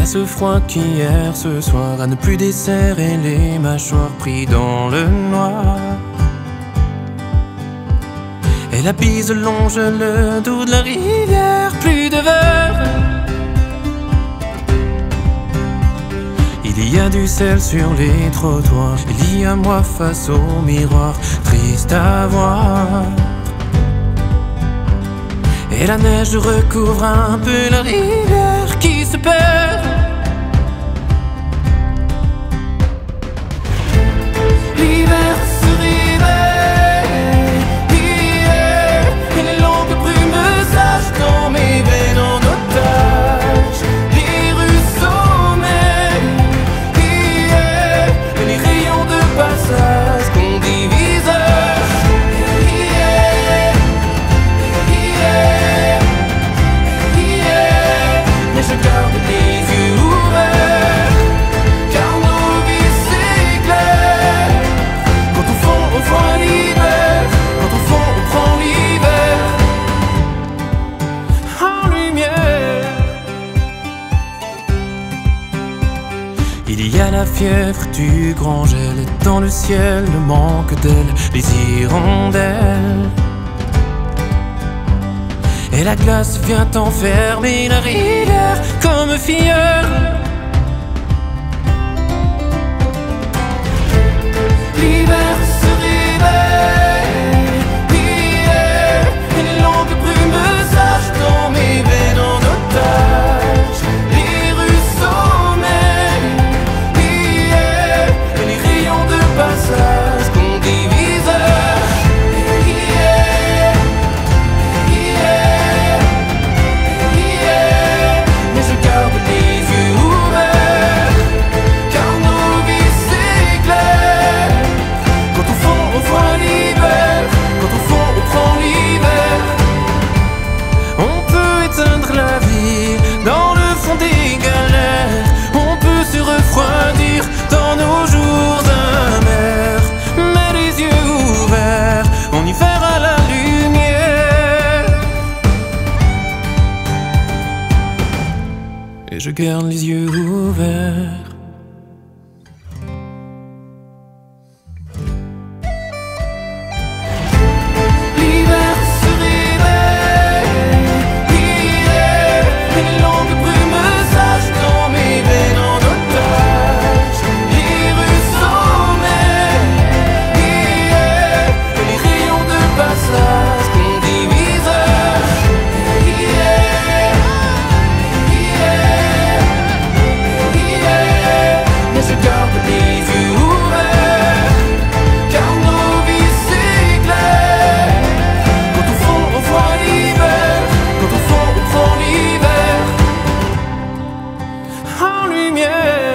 a ce froid qu'hier, ce soir, à ne plus desserrer les mâchoires pris dans le noir. Et la bise longe le dos de la rivière, plus de verre. Il y a du sel sur les trottoirs, il y a moi face au miroir, triste à voir. Et la neige recouvre un peu la rivière qui se perd. L'hiver se réveille, et les longues brumes sèchent dans mes veines en otage. Les rues sommeillent, et les rayons de passage qu'on divise. Mais je garde les yeux ouverts, car nos vies s'éclairent. Quand au fond on voit l'hiver, quand au fond on prend l'hiver en lumière. Il y a la fièvre du grand gel, et dans le ciel le manque d'elle, les hirondelles. Et la glace vient enfermer la rivière comme fière. L'hiver se réveille, et les longues brumes sèchent dans mes veines en otage. Les rues sommeillent, et les rayons de passage qu'on divise. Refroidir dans nos jours amers, mais les yeux ouverts, on y verra la lumière. Et je garde les yeux ouverts. En lumière.